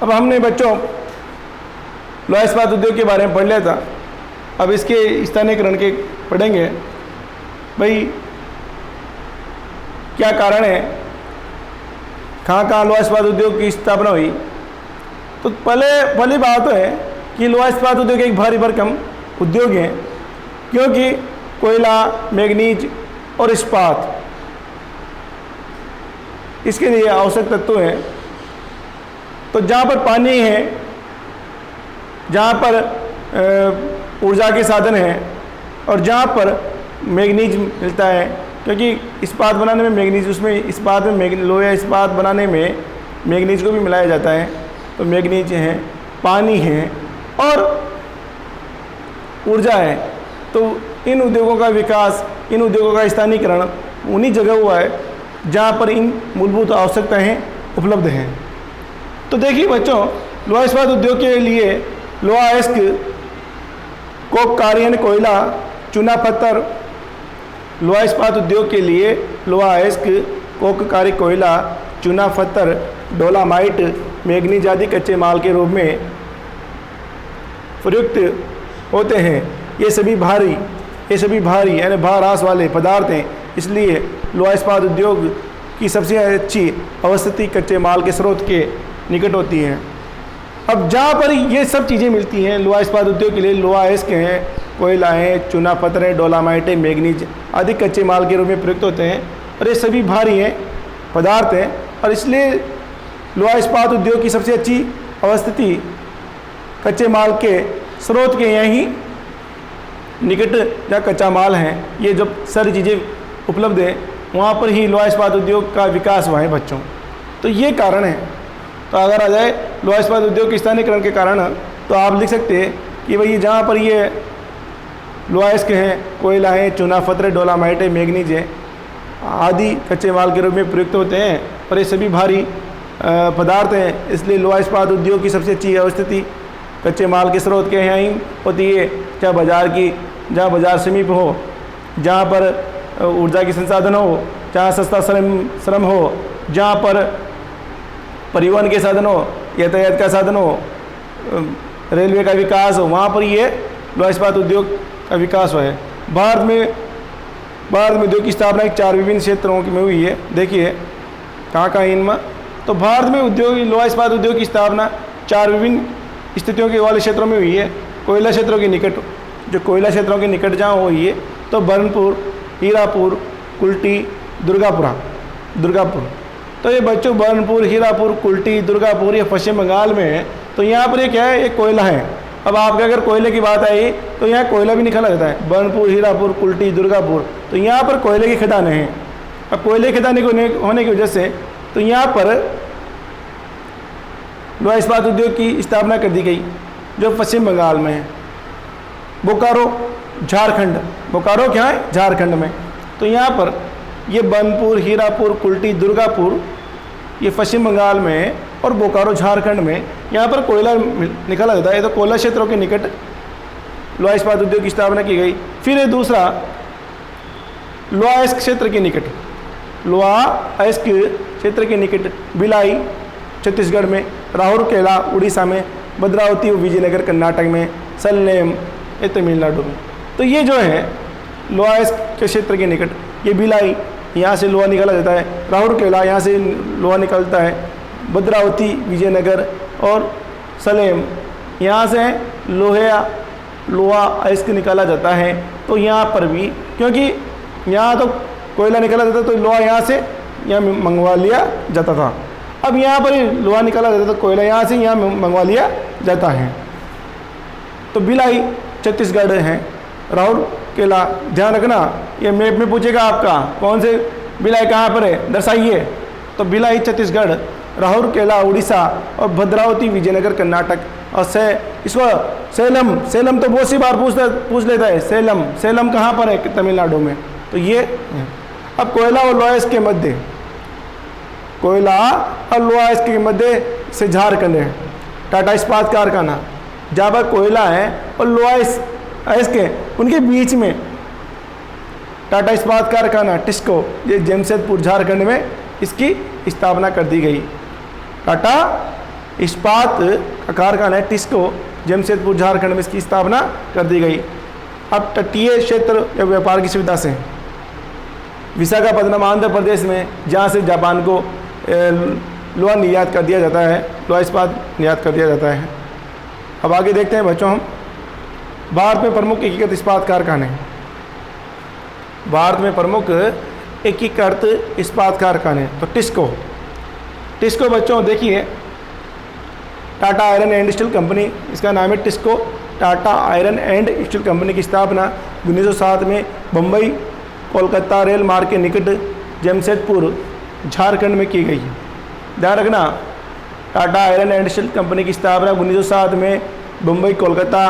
अब हमने बच्चों लोहा इस्पात उद्योग के बारे में पढ़ लिया था। अब इसके स्थानीयकरण के पढ़ेंगे भाई क्या कारण है, कहाँ कहाँ लोहा इस्पात उद्योग की स्थापना हुई। तो पहली बात तो है कि लोहा इस्पात उद्योग एक भारी भरकम उद्योग है, क्योंकि कोयला, मैग्नीज और इस्पात इसके लिए आवश्यक तत्व हैं। तो जहाँ पर पानी है, जहाँ पर ऊर्जा के साधन हैं और जहाँ पर मैग्नीज मिलता है, क्योंकि इस्पात बनाने में मैग्नीज, उसमें इस्पात में लोहा इस्पात बनाने में मैग्नीज को भी मिलाया जाता है। तो मैग्नीज है, पानी है और ऊर्जा है। तो इन उद्योगों का विकास, इन उद्योगों का स्थानीयकरण उन्हीं जगह हुआ है जहाँ पर इन मूलभूत आवश्यकताएं उपलब्ध हैं। तो देखिए बच्चों, लोहा इस्पात उद्योग के लिए लोहा अयस्क, कोक कार्यन कोयला, चूना पत्थर, लोहा इस्पात उद्योग के लिए लोहा अयस्क, कोक कार्य कोयला, चूना पत्थर, डोलामाइट, मैग्नीज आदि कच्चे माल के रूप में प्रयुक्त होते हैं। ये सभी भारी यानी भारास वाले पदार्थ हैं, इसलिए लोहा इस्पात उद्योग की सबसे अच्छी अवस्थिति कच्चे माल के स्रोत के निकट होती है। अब जहाँ पर ये सब चीज़ें मिलती हैं लोहा इस्पात उद्योग के लिए, लोहा अयस्क हैं, कोयला है, चूना पत्थर है, डोलामाइट है, मैग्नीज आदि कच्चे माल के रूप में प्रयुक्त होते हैं और ये सभी भारी हैं पदार्थ हैं, और इसलिए लोहा इस्पात उद्योग की सबसे अच्छी अवस्थिति कच्चे माल के स्रोत के यहीं निकट जहाँ कच्चा माल है, ये जब सारी चीज़ें उपलब्ध है, वहाँ पर ही लोहा इस्पात उद्योग का विकास हुआ है बच्चों। तो ये कारण है। तो अगर आ जाए लोहा इस्पात उद्योग के स्थानीयकरण के कारण, तो आप लिख सकते हैं कि भाई जहाँ पर ये लोहा अयस्क हैं, कोयला है, चूना पत्थर, डोलामाइट है, मैग्नीज है आदि कच्चे माल के रूप में प्रयुक्त होते हैं और ये सभी भारी पदार्थ हैं, इसलिए लोहा इस्पात उद्योग की सबसे अच्छी अवस्थिति कच्चे माल के स्रोत के यहाँ ही होती है, जहाँ बाजार समीप हो, जहाँ पर ऊर्जा की संसाधन हो, जहाँ सस्ता श्रम हो, जहाँ पर परिवहन के साधन हो, यातायात का साधन हो, रेलवे का विकास हो, वहाँ पर ये लोहा इस्पात उद्योग का विकास हुआ है। भारत में उद्योग की स्थापना 4 विभिन्न क्षेत्रों में हुई है। देखिए कहाँ कहाँ इनमें, तो भारत में लोहा इस्पात उद्योग की स्थापना 4 विभिन्न स्थितियों के वाले क्षेत्रों में हुई है। कोयला क्षेत्रों के निकट, जो कोयला क्षेत्रों के निकट जहाँ हुई है, तो बर्नपुर, हीरापुर, कुल्टी, दुर्गापुर। तो ये बच्चों बर्नपुर, हीरापुर, कुल्टी, दुर्गापुर ये पश्चिम बंगाल में है। तो यहाँ पर ये क्या है, ये कोयला है। अब आपके अगर कोयले की बात आई तो यहाँ कोयला भी निकाला जाता है, बर्नपुर, हीरापुर, कुल्टी, दुर्गापुर। तो यहाँ पर कोयले की खदानें हैं। अब कोयले की खदानें होने की वजह से तो यहाँ पर लोहा इस्पात उद्योग की स्थापना कर दी गई, जो पश्चिम बंगाल में है। बोकारो, झारखंड, बोकारो क्या है, झारखंड में। तो यहाँ पर ये बर्नपुर, हीरापुर, कुल्टी, दुर्गापुर ये पश्चिम बंगाल में है और बोकारो झारखंड में। यहाँ पर कोयला निकाला जाता है। तो कोयला क्षेत्रों के निकट लोहा इस्पात उद्योग की स्थापना की गई। फिर दूसरा लोहा अयस्क क्षेत्र के निकट, लोहा अयस्क क्षेत्र के निकट भिलाई छत्तीसगढ़ में, राउरकेला उड़ीसा में, भद्रावती विजयनगर कर्नाटक में, सलेम ये तमिलनाडु में। तो ये जो है लोहा अयस्क के क्षेत्र के निकट, ये भिलाई यहाँ से लोहा निकाला जाता है, राउरकेला यहाँ से लोहा निकलता है, भद्रावती विजयनगर और सलेम यहाँ से लोहा अयस्क निकाला जाता है। तो यहाँ पर भी, क्योंकि यहाँ तो कोयला निकाला जाता तो लोहा यहाँ से यहाँ मंगवा लिया जाता था। अब यहाँ पर लोहा निकाला जाता तो कोयला यहाँ से यहाँ मंगवा लिया जाता है। तो भिलाई छत्तीसगढ़ है, राउरकेला ध्यान रखना, ये मैप में पूछेगा आपका कौन से भिलाई कहाँ पर है दर्शाइए। तो भिलाई छत्तीसगढ़, राउरकेला उड़ीसा और भद्रावती विजयनगर कर्नाटक। और इसको सेलम तो बहुत सी बार पूछ लेता है, सेलम कहाँ पर है, तमिलनाडु में। तो ये अब कोयला और लोहा अयस्क के मध्य, कोयला और लोहा अयस्क के मध्य से झारखंड है, टाटा इस्पात कारखाना जहाँ पर कोयला है और लोहा अयस्क है, उनके बीच में टाटा इस्पात कारखाना टिस्को, ये जमशेदपुर झारखंड में इसकी स्थापना कर दी गई। टाटा इस्पात का कारखाना है टिस्को, जमशेदपुर झारखंड में इसकी स्थापना कर दी गई। अब तटीय क्षेत्र या व्यापार की सुविधा से विशाखापत्तनम आंध्र प्रदेश में, जहाँ से जापान को लोहा निर्यात कर दिया जाता है, लोहा इस्पात निर्यात कर दिया जाता है। अब आगे देखते हैं बच्चों हम भारत में प्रमुख एकीकृत इस्पात कारखाने। भारत में प्रमुख एकीकृत इस्पात कारखाने, तो टिस्को बच्चों देखिए, Tata iron and steel company, इसका नाम है TISCO. Tata iron and steel company की स्थापना 1907 में बम्बई कोलकाता रेल मार्ग के निकट जमशेदपुर झारखंड में की गई। ध्यान रखना, Tata iron and steel company की स्थापना 1907 में बम्बई कोलकाता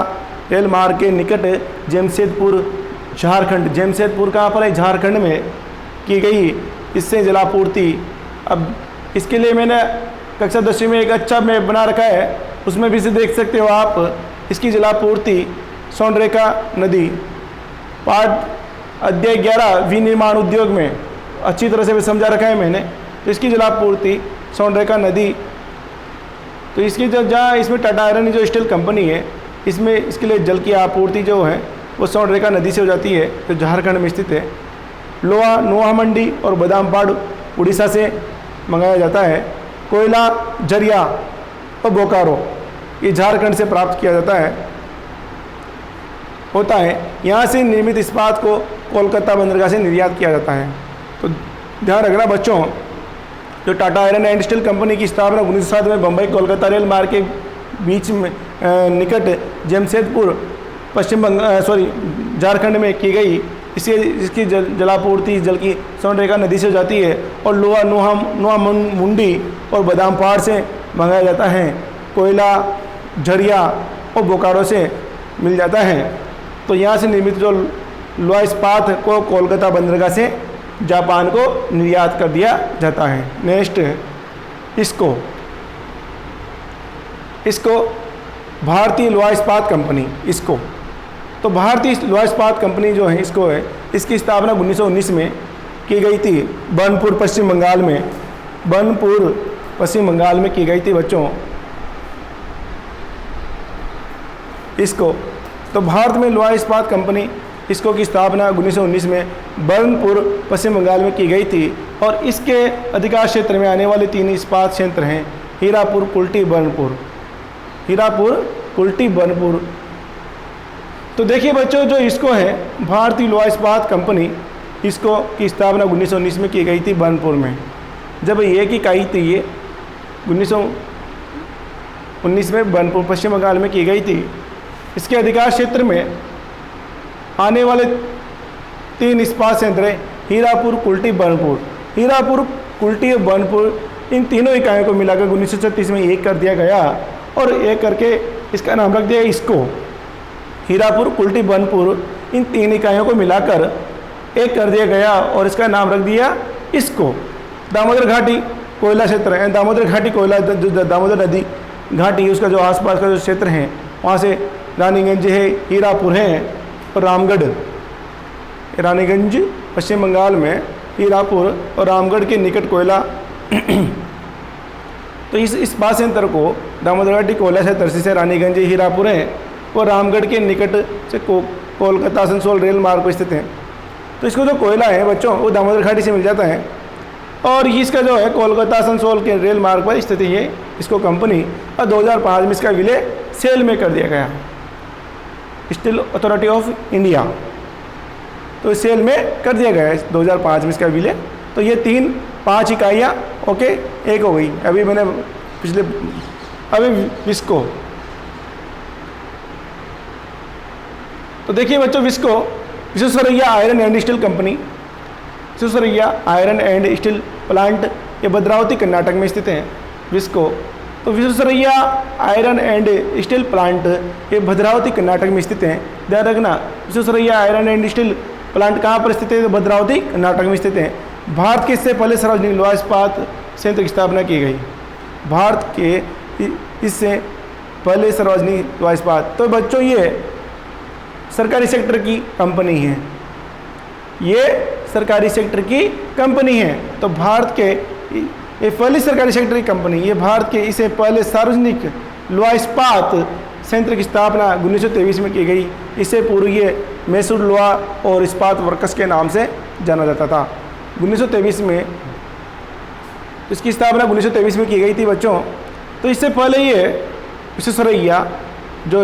रेल मार्ग के निकट जमशेदपुर झारखंड, जमशेदपुर कहाँ पर है, झारखंड में की गई। इससे जलापूर्ति, अब इसके लिए मैंने कक्षा 10वीं में एक अच्छा मैप बना रखा है, उसमें भी से देख सकते हो आप। इसकी जलापूर्ति स्वर्णरेखा नदी, पाठ अध्याय 11 विनिर्माण उद्योग में अच्छी तरह से भी समझा रखा है मैंने। तो इसकी जलापूर्ति स्वर्णरेखा नदी, तो इसकी जो जहाँ इसमें टाटा आयरन जो स्टील कंपनी है, इसमें इसके लिए जल की आपूर्ति जो है वो स्वर्णरेखा नदी से हो जाती है, जो झारखंड में स्थित है। लोहा नोहा मंडी और बादामपाड़ उड़ीसा से मंगाया जाता है। कोयला झरिया और बोकारो ये झारखंड से प्राप्त किया जाता है। यहाँ से निर्मित इस्पात को कोलकाता बंदरगाह से निर्यात किया जाता है। तो ध्यान रखना बच्चों, जो Tata iron and steel company की स्थापना 1907 में बम्बई कोलकाता रेल मार्ग के बीच में निकट जमशेदपुर झारखंड में की गई। इसकी जलापूर्ति जल की स्वर्णरेखा नदी से हो जाती है और लोहा नोहा मुंडी और बादामपाड़ से मंगाया जाता है। कोयला झरिया और बोकारो से मिल जाता है। तो यहाँ से निर्मित जो लोहा इस्पात को कोलकाता बंदरगाह से जापान को निर्यात कर दिया जाता है। नेक्स्ट इसको भारतीय लोहा इस्पात कंपनी, इसको तो भारतीय लोहा इस्पात कंपनी जो है इसको है, इसकी स्थापना 1919 में की गई थी बनपुर पश्चिम बंगाल में की गई थी बच्चों। इसको तो भारत में लोहा इस्पात कंपनी इसको की स्थापना 1919 में बर्नपुर पश्चिम बंगाल में की गई थी और इसके अधिकार क्षेत्र में आने वाले 3 इस्पात संयंत्र हैं, हीरापुर, कुल्टी, बर्नपुर। तो देखिए बच्चों, जो इसको है भारतीय लोहा इस्पात कंपनी, इसको की स्थापना 1919 में की गई थी बर्नपुर में। जब ये की इकाई थी, ये 1919 में बर्नपुर पश्चिम बंगाल में की गई थी। इसके अधिकार क्षेत्र में आने वाले 3 इस्पात संयंत्र हैं, हीरापुर, कुल्टी, बर्नपुर। हीरापुर, कुल्टी और बर्नपुर, इन तीनों इकाइयों को मिलाकर 1936 में एक कर दिया गया और एक करके इसका नाम रख दिया इसको। हीरापुर, कुल्टी, बर्नपुर, इन 3 इकाइयों को मिलाकर एक कर दिया गया और इसका नाम रख दिया इसको। दामोदर घाटी कोयला क्षेत्र है, दामोदर घाटी कोयला, दामोदर नदी घाटी उसका जो आसपास का जो क्षेत्र है, वहाँ से रानीगंज है, हीरापुर है और रामगढ़। रानीगंज पश्चिम बंगाल में, हीरापुर और रामगढ़ के निकट कोयला तो इस इस्पात संयंत्र को दामोदर घाटी कोयला क्षेत्र से रानीगंज, हीरापुर है और रामगढ़ के निकट से कोलकाता आसनसोल रेल मार्ग पर स्थित है। तो इसको जो कोयला है बच्चों वो दामोदर घाटी से मिल जाता है और इसका जो है कोलकाता आसनसोल के रेल मार्ग पर स्थित है इसको कंपनी, और 2005 में इसका विलय सेल में कर दिया गया, स्टील अथॉरिटी ऑफ इंडिया। तो सेल में कर दिया गया है 2005 में इसका विलय। तो ये 5 इकाइयाँ ओके एक हो गई। अभी मैंने अभी विस्को, तो देखिए बच्चों, Visvesvaraya iron and steel company, Visvesvaraya iron and steel plant ये भद्रावती कर्नाटक में स्थित है। विस्को तो Visvesvaraya iron and steel plant ये भद्रावती कर्नाटक में स्थित है। ध्यान रखना, Visvesvaraya iron and steel plant कहाँ पर स्थित है? तो भद्रावती कर्नाटक में स्थित है। भारत के इससे पहले सार्वजनिक लोहा इस्पात संयंत्र की स्थापना की गई। भारत के इससे पहले सार्वजनिक लोहा इस्पात, तो बच्चों ये सरकारी सेक्टर की कंपनी है, ये सरकारी सेक्टर की कंपनी है। तो भारत के ये पहली सरकारी सेक्टर की कंपनी, ये भारत के इसे पहले सार्वजनिक लोहा इस्पात संयंत्र की स्थापना 1923 में की गई। इससे पूर्व ये मैसूर लोहा और इस्पात वर्कर्स के नाम से जाना जाता था। 1923 में इसकी स्थापना 1923 में की गई थी बच्चों। तो इससे पहले ये विश्वेश्वरैया जो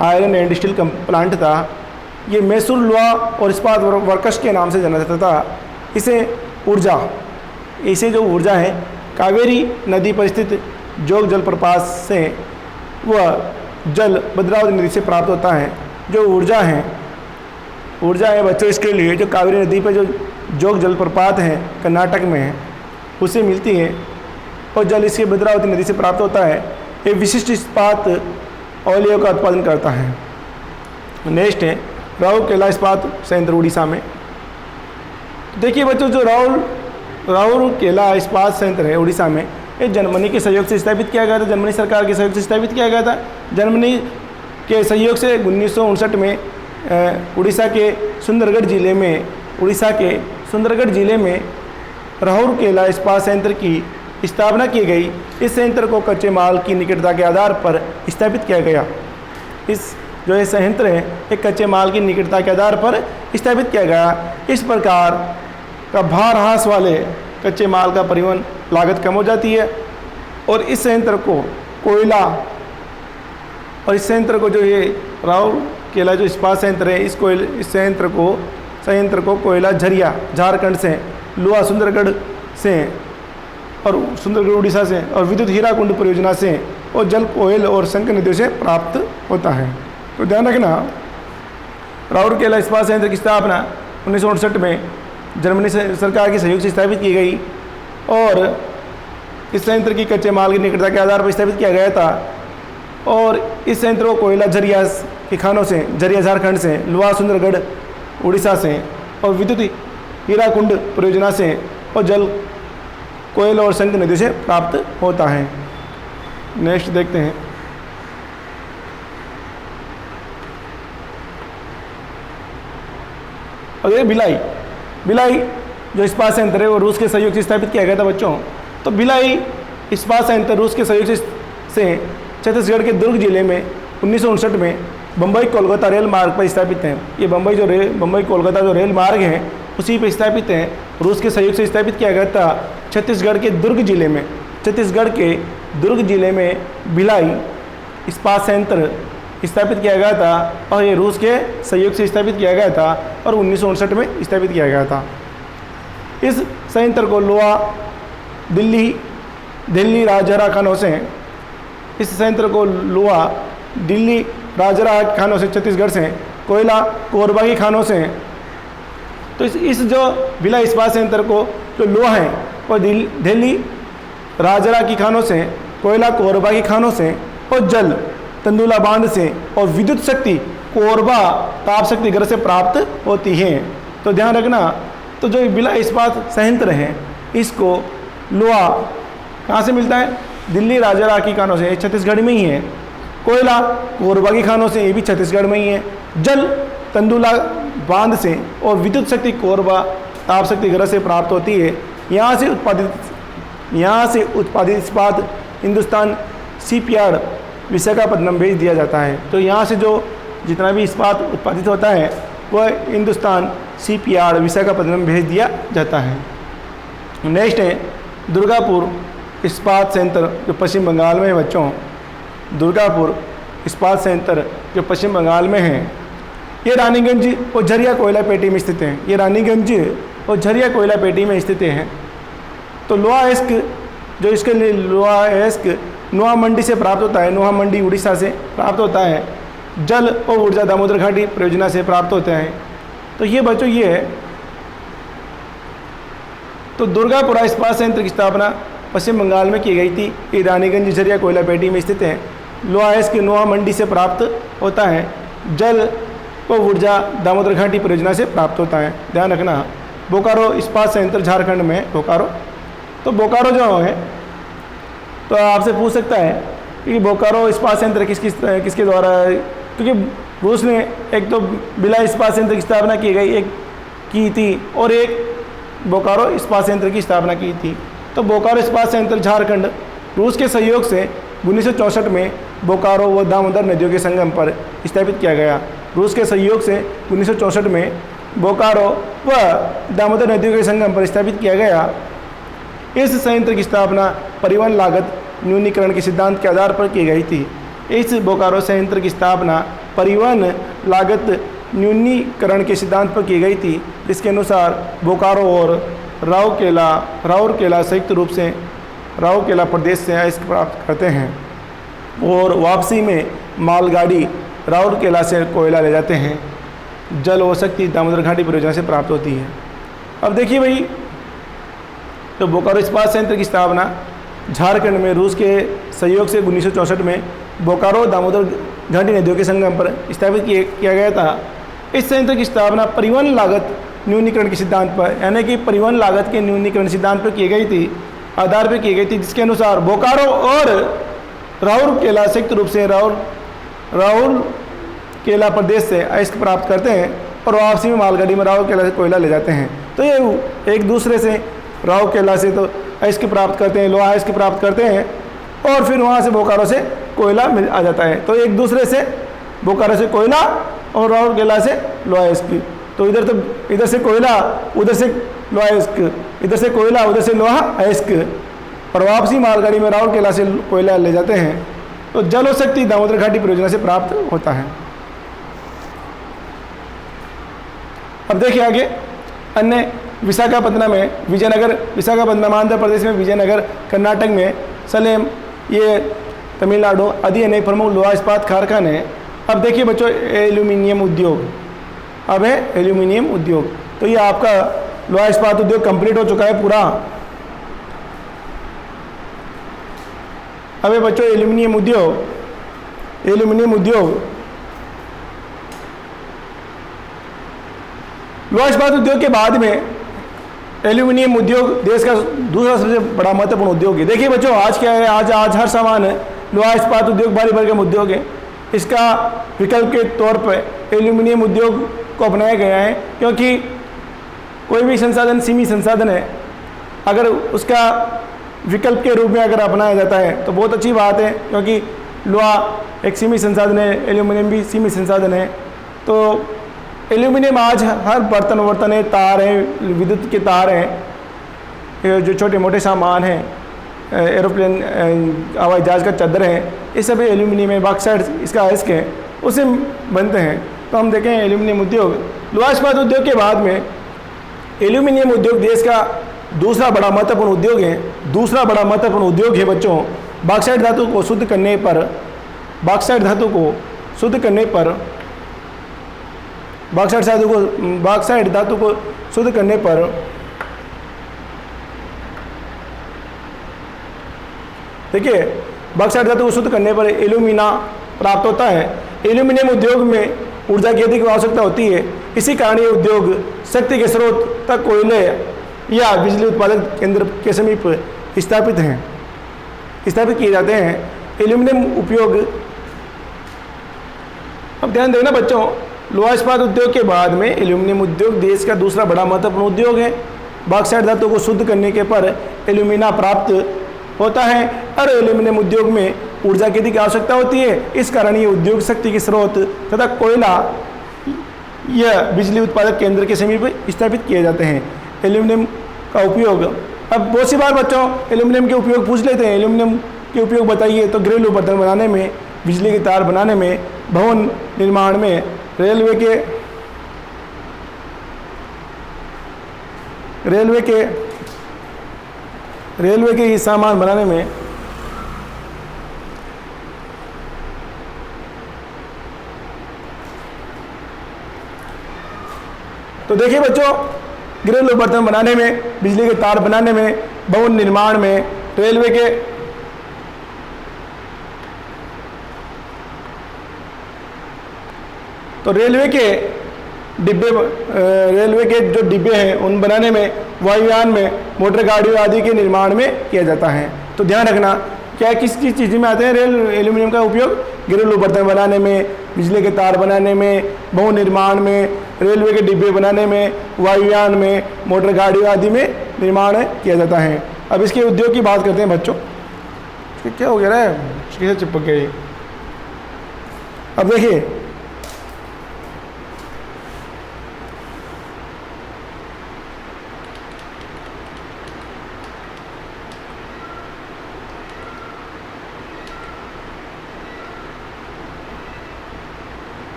आयरन एंड स्टील प्लांट था, ये मैसूर लोहा और इस्पात वर्कर्स के नाम से जाना जाता था। इसे जो ऊर्जा है कावेरी नदी पर स्थित जोग जलप्रपात से वह जल भद्रावती नदी से प्राप्त होता है। जो ऊर्जा है बच्चों इसके लिए जो कावेरी नदी पर जो जोग जलप्रपात है कर्नाटक में है उससे मिलती है और जल इसके भद्रावती नदी से प्राप्त होता है। ये विशिष्ट इस्पात अवयवों का उत्पादन करता है। नेक्स्ट है राउरकेला इस्पात संयंत्र उड़ीसा में। देखिए बच्चों जो राउरकेला इस्पात संयंत्र है उड़ीसा में, ये जर्मनी के सहयोग से स्थापित किया गया था। जर्मनी सरकार के सहयोग से स्थापित किया गया था। जर्मनी के सहयोग से 1959 में उड़ीसा के सुंदरगढ़ जिले में राउरकेला इस्पात संयंत्र की स्थापना की गई। इस संयंत्र को कच्चे माल की निकटता के आधार पर स्थापित किया गया। ये संयंत्र है एक कच्चे माल की निकटता के आधार पर स्थापित किया गया। इस प्रकार का भार ह्रास वाले कच्चे माल का परिवहन लागत कम हो जाती है और इस संयंत्र को जो ये राउरकेला जो इस्पात संयंत्र है इस संयंत्र को कोयला झरिया झारखंड से, लोहा सुंदरगढ़ से और सुंदरगढ़ उड़ीसा से और विद्युत हीराकुंड परियोजना से और जल कोयल और शंकर नदियों से प्राप्त होता है। तो ध्यान रखना राउरकेला इस्पात संयंत्र की स्थापना 1959 में जर्मनी सरकार के सहयोग से स्थापित की गई और इस संयंत्र की कच्चे माल की निकटता के आधार पर स्थापित किया गया था और इस संयंत्र को कोयला झरिया की खानों से, झरिया झारखंड से, लोहा सुंदरगढ़ उड़ीसा से और विद्युत हीराकुंड परियोजना से और जल कोयल और शंकर नदी से प्राप्त होता है। नेक्स्ट देखते हैं अगले भिलाई जो इस्पात संयंत्र है वो रूस के सहयोग से स्थापित किया गया था बच्चों। तो भिलाई इस्पात संयंत्र रूस के सहयोग से छत्तीसगढ़ के दुर्ग जिले में 1959 में बम्बई कोलकाता रेल मार्ग पर स्थापित है। ये बम्बई कोलकाता जो रेल मार्ग है उसी पर स्थापित है। रूस के सहयोग से स्थापित किया गया था छत्तीसगढ़ के दुर्ग जिले में भिलाई इस्पात संयंत्र स्थापित किया गया था और ये रूस के सहयोग से स्थापित किया गया था और 1959 में स्थापित किया गया था। इस संयंत्र को लोहा दिल्ली राजहरा खानों से छत्तीसगढ़ से, कोयला कोरबा की खानों से। तो इस जो भिलाई इस्पात संयंत्र को जो लोहा है वो दिल्ली राजहरा की खानों से, कोयला कोरबा की खानों से और जल तंदुला बांध से और विद्युत शक्ति कोरबा ताप शक्ति घर से प्राप्त होती है। तो ध्यान रखना तो जो भिलाई इस्पात संयंत्र है इसको लोहा कहाँ से मिलता है? दिल्ली राजहरा की खानों से, छत्तीसगढ़ में ही है। कोयला कोरबा की खानों से, ये भी छत्तीसगढ़ में ही है। जल तंदुला बांध से और विद्युत शक्ति कोरबा ताप शक्ति घर से प्राप्त होती है। यहाँ से उत्पादित इस्पात हिंदुस्तान शिपयार्ड विशाखापट्टनम भेज दिया जाता है। तो यहाँ से जो जितना भी इस्पात उत्पादित होता है वह हिंदुस्तान शिपयार्ड विशाखापट्टनम भेज दिया जाता है। नेक्स्ट है दुर्गापुर इस्पात संयंत्र जो पश्चिम बंगाल में है बच्चों। दुर्गापुर इस्पात संयंत्र जो पश्चिम बंगाल में है ये रानीगंज और झरिया कोयला पेटी में स्थित है। ये रानीगंज और झरिया कोयला पेटी में स्थित है। तो लोहा एस्क नुआ मंडी से प्राप्त होता है। नुआ मंडी उड़ीसा से प्राप्त होता है। जल और ऊर्जा दामोदर घाटी परियोजना से प्राप्त होते हैं। तो ये बच्चों ये है। तो दुर्गापुरा इस्पात संयंत्र की स्थापना पश्चिम बंगाल में की गई थी। ये रानीगंज झरिया कोयला पेटी में स्थित है। लोहा एस्क नुआ मंडी से प्राप्त होता है। जल और ऊर्जा दामोदर घाटी परियोजना से प्राप्त होता है। ध्यान रखना। बोकारो इस्पात संयंत्र झारखंड में है। तो बोकारो जो है तो आपसे पूछ सकता है कि बोकारो इस्पात संयंत्र किसके द्वारा है? क्योंकि रूस ने एक तो भिलाई इस्पात संयंत्र की स्थापना की थी और एक बोकारो इस्पात संयंत्र की स्थापना की थी। तो बोकारो इस्पात संयंत्र झारखंड रूस के सहयोग से 1964 में बोकारो व दामोदर नदियों के संगम पर स्थापित किया गया। रूस के सहयोग से 1964 में बोकारो व दामोदर नदियों के संगम पर स्थापित किया गया। इस संयंत्र की स्थापना परिवहन लागत न्यूनीकरण के सिद्धांत के आधार पर की गई थी। इस बोकारो संयंत्र की स्थापना परिवहन लागत न्यूनीकरण के सिद्धांत पर की गई थी, जिसके अनुसार बोकारो और राउरकेला संयुक्त रूप से राउरकेला प्रदेश से अयस्क प्राप्त करते हैं और वापसी में मालगाड़ी राउरकेला से कोयला ले जाते हैं। जल व शक्ति दामोदर घाटी परियोजना से प्राप्त होती है। अब देखिए भाई, तो बोकारो इस्पात संयंत्र की स्थापना झारखंड में रूस के सहयोग से 1964 में बोकारो दामोदर घाटी नदियों के संगम पर स्थापित किया गया था। इस संयंत्र की स्थापना परिवहन लागत न्यूनीकरण के सिद्धांत पर, यानी कि परिवहन लागत के न्यूनीकरण सिद्धांत पर की गई थी, आधार पर की गई थी, जिसके अनुसार बोकारो और राउरकेला संयुक्त रूप से राउरकेला प्रदेश से अयस्क प्राप्त करते हैं और वापसी में मालगाड़ी में राउरकेला से कोयला ले जाते हैं। तो ये एक दूसरे से राउरकेला से तो अयस्क प्राप्त करते हैं, लोहा अयस्क प्राप्त करते हैं और फिर वहाँ से बोकारो से कोयला मिल आ जाता है। तो एक दूसरे से बोकारो से कोयला और राउरकेला से लोहा अयस्क, तो इधर से कोयला उधर से लोहा अयस्क, इधर से कोयला उधर से लोहा अयस्क, और वापसी मालगाड़ी में राउरकेला से कोयला ले जाते हैं। तो जल व शक्ति दामोदर घाटी परियोजना से प्राप्त होता है। अब देखिए आगे अन्य विशाखापत्तनम में विशाखापत्तनम आंध्र प्रदेश में, विजयनगर कर्नाटक में, सलेम ये तमिलनाडु आदि अनेक प्रमुख लोहा इस्पात कारखाने हैं। अब देखिए बच्चों, एल्यूमिनियम उद्योग, अब है एल्यूमिनियम उद्योग। तो ये आपका लोहा इस्पात उद्योग कंप्लीट हो चुका है पूरा। अब है बच्चों एल्यूमिनियम उद्योग। लोहा इस्पात उद्योग के बाद में एल्यूमिनियम उद्योग देश का दूसरा सबसे बड़ा महत्वपूर्ण उद्योग है। देखिए बच्चों, आज क्या है, आज हर सामान लोहा इस्पात उद्योग भारी भरकम उद्योग है। इसका विकल्प के तौर पर एल्यूमिनियम उद्योग को अपनाया गया है, क्योंकि कोई भी संसाधन सीमित संसाधन है, अगर उसका विकल्प के रूप में अगर अपनाया जाता है तो बहुत अच्छी बात है, क्योंकि लोहा एक सीमित संसाधन है, एल्यूमिनियम भी सीमित संसाधन है। तो एल्यूमिनियम आज हर बर्तन है, तार हैं, विद्युत के तार हैं, जो छोटे मोटे सामान हैं, एरोप्लेन, हवाई जहाज का चादर है, ये सब एल्यूमिनियम है। बॉक्साइट इसका अयस्क है, उससे बनते हैं। तो हम देखें एल्यूमिनियम उद्योग, लोहा इस्पात उद्योग के बाद में एल्यूमिनियम उद्योग देश का दूसरा बड़ा महत्वपूर्ण उद्योग है। दूसरा बड़ा महत्वपूर्ण उद्योग है बच्चों, बॉक्साइट धातु को शुद्ध करने पर, बॉक्साइट धातु को शुद्ध करने पर देखिए, बॉक्साइट धातु को शुद्ध करने पर एल्यूमिना प्राप्त होता है। एल्यूमिनियम उद्योग में ऊर्जा की अधिक आवश्यकता होती है। इसी कारण ये उद्योग शक्ति के स्रोत तक कोयले या बिजली उत्पादक केंद्र के समीप स्थापित किए जाते हैं। एल्यूमिनियम उपयोग, अब ध्यान देना बच्चों, लोहा इस्पात उद्योग के बाद में एल्यूमिनियम उद्योग देश का दूसरा बड़ा महत्वपूर्ण उद्योग है। बॉक्साइट धातु को शुद्ध करने के पर एल्यूमिना प्राप्त होता है और एल्यूमिनियम उद्योग में ऊर्जा की अधिक आवश्यकता होती है। इस कारण ये उद्योग शक्ति के स्रोत तथा कोयला या बिजली उत्पादक केंद्र के समीप स्थापित किए जाते हैं। एल्यूमिनियम का उपयोग, अब बहुत सी बार बच्चों एल्यूमिनियम के उपयोग पूछ लेते हैं, एल्यूमिनियम के उपयोग बताइए। तो घरेलू बर्तन बनाने में, बिजली के तार बनाने में, भवन निर्माण में, रेलवे के सामान बनाने में, तो देखिए बच्चों, घरेलू बर्तन बनाने में, बिजली के तार बनाने में, भवन निर्माण में, रेलवे के जो डिब्बे हैं उन बनाने में, वायुयान में, मोटर गाड़ियों आदि के निर्माण में किया जाता है। तो ध्यान रखना, क्या किस चीज़ में आते हैं एल्यूमिनियम का उपयोग? घरेलू बर्तन बनाने में, बिजली के तार बनाने में, भवन निर्माण में, रेलवे के डिब्बे बनाने में, वायुयान में, मोटर गाड़ियों आदि में निर्माण किया जाता है। अब इसके उद्योग की बात करते हैं बच्चों। क्या हो गया है, किसे चिपक गया ये। अब देखिए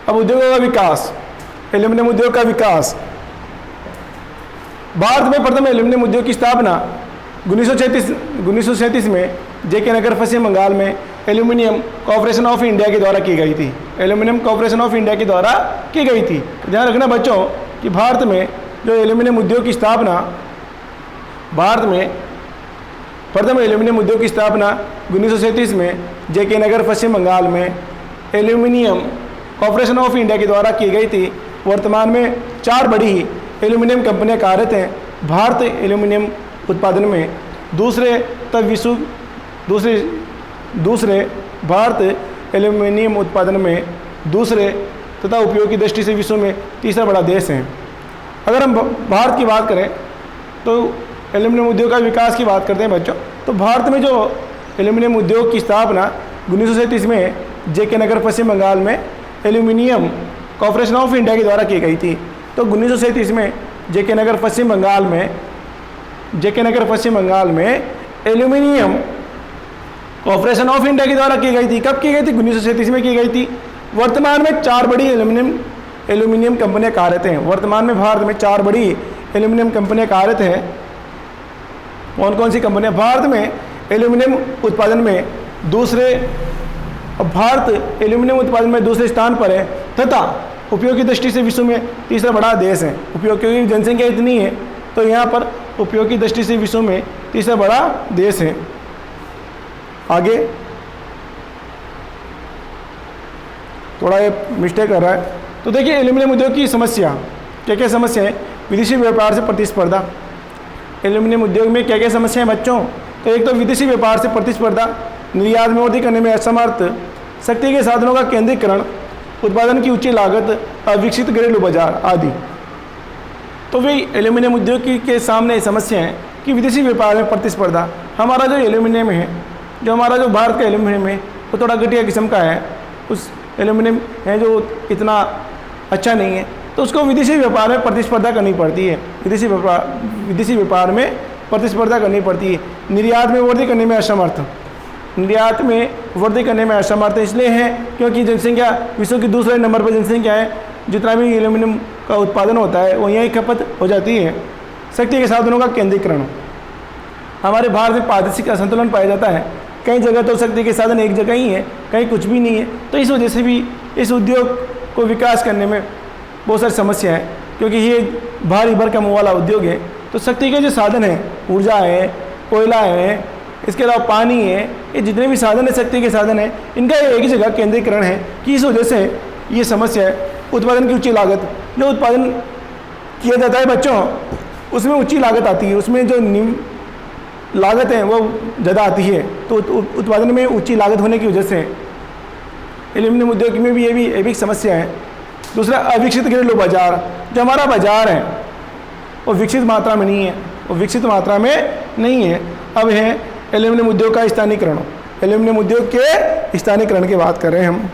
अब उद्योगों का विकास, एल्यूमिनियम उद्योग का विकास। भारत में प्रथम एल्यूमिनियम उद्योग की स्थापना 1937 में जेके नगर पश्चिम बंगाल में एल्यूमिनियम कॉर्पोरेशन ऑफ इंडिया के द्वारा की गई थी। एल्यूमिनियम कॉर्पोरेशन ऑफ इंडिया के द्वारा की गई थी। ध्यान रखना बच्चों कि भारत में जो एल्यूमिनियम उद्योग की स्थापना, भारत में प्रथम एल्यूमिनियम उद्योग की स्थापना 1937 में जेके नगर पश्चिम बंगाल में एल्यूमिनियम कॉर्पोरेशन ऑफ इंडिया के द्वारा की गई थी। वर्तमान में 4 बड़ी एल्यूमिनियम कंपनियां कार्यरत हैं भारत एल्यूमिनियम उत्पादन में। दूसरे भारत एल्यूमिनियम उत्पादन में दूसरे तथा उपयोग की दृष्टि से विश्व में तीसरा बड़ा देश है। अगर हम भारत की बात करें तो एल्यूमिनियम उद्योग का विकास की बात करते हैं बच्चों, तो भारत में जो एल्यूमिनियम उद्योग की स्थापना 1937 में जेके नगर पश्चिम बंगाल में एल्यूमिनियम कॉर्पोरेशन ऑफ इंडिया के द्वारा की गई थी। तो 1937 में जेके नगर पश्चिम बंगाल में एल्यूमिनियम कॉर्पोरेशन ऑफ इंडिया के द्वारा की गई थी। कब की गई थी? 1937 में की गई थी। वर्तमान में 4 बड़ी एल्यूमिनियम कंपनियां कार्यरत हैं। वर्तमान में भारत में 4 बड़ी एल्यूमिनियम कंपनियां कार्यरत हैं। कौन कौन सी कंपनियां? भारत में एल्यूमिनियम उत्पादन में दूसरे स्थान पर है तथा उपयोग की दृष्टि से विश्व में तीसरा बड़ा देश है। उपयोग की जनसंख्या इतनी है तो यहाँ पर उपयोग की दृष्टि से विश्व में तीसरा बड़ा देश है। आगे थोड़ा ये मिस्टेक कर रहा है। तो देखिए एल्यूमिनियम उद्योग की समस्या, क्या क्या समस्या है? विदेशी व्यापार से प्रतिस्पर्धा। एल्यूमिनियम उद्योग में क्या क्या समस्या है बच्चों? तो एक तो विदेशी व्यापार से प्रतिस्पर्धा, निर्यात में वृद्धि करने में असमर्थ, शक्ति के साधनों का केंद्रीकरण, उत्पादन की उच्च लागत, अविकसित घरेलू बाजार आदि। तो वही एल्यूमिनियम उद्योग के सामने समस्या है कि विदेशी व्यापार में प्रतिस्पर्धा। हमारा जो एल्यूमिनियम है, जो भारत का एल्यूमिनियम है वो थोड़ा घटिया किस्म का है। उस एल्यूमिनियम है जो इतना अच्छा नहीं है, तो उसको विदेशी व्यापार में प्रतिस्पर्धा करनी पड़ती है। विदेशी व्यापार में प्रतिस्पर्धा करनी पड़ती है। निर्यात में वृद्धि करने में असमर्थ इसलिए है क्योंकि जनसंख्या विश्व की दूसरे नंबर पर जनसंख्या है। जितना भी एल्यूमिनियम का उत्पादन होता है वो यहीं खपत हो जाती है। शक्ति के साधनों का केंद्रीकरण, हमारे भारत में पारदर्शी का संतुलन पाया जाता है। कई जगह तो शक्ति के साधन एक जगह ही है, कहीं कुछ भी नहीं है। तो इस वजह से भी इस उद्योग को विकास करने में बहुत सारी समस्या है, क्योंकि ये भारी भरकम वाला उद्योग है। तो शक्ति के जो साधन हैं, ऊर्जा है, कोयला है, इसके अलावा पानी है, ये जितने भी साधन है, शक्ति के साधन है, इनका एक ही जगह केंद्रीकरण है कि इस वजह से ये समस्या है। उत्पादन की ऊँची लागत, जो उत्पादन किया जाता है बच्चों उसमें ऊँची लागत आती है, उसमें जो लागत है वो ज़्यादा आती है। तो उत्पादन में ऊँची लागत होने की वजह से एल्यूमिनियम उद्योग में भी ये भी समस्या है। दूसरा, अविकसित घरेलू बाजार, जो हमारा बाजार है वो विकसित मात्रा में नहीं है। अब है एल्यूमिनियम उद्योग का स्थानीयकरण। एल्यूमिनियम उद्योग के स्थानीयकरण की बात कर रहे हैं हम।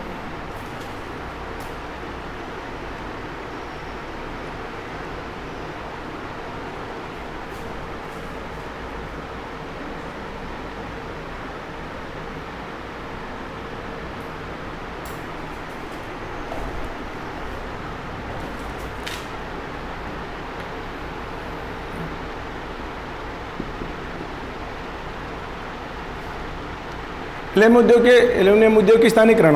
एल्यूमिनियम उद्योग के स्थानीयकरण।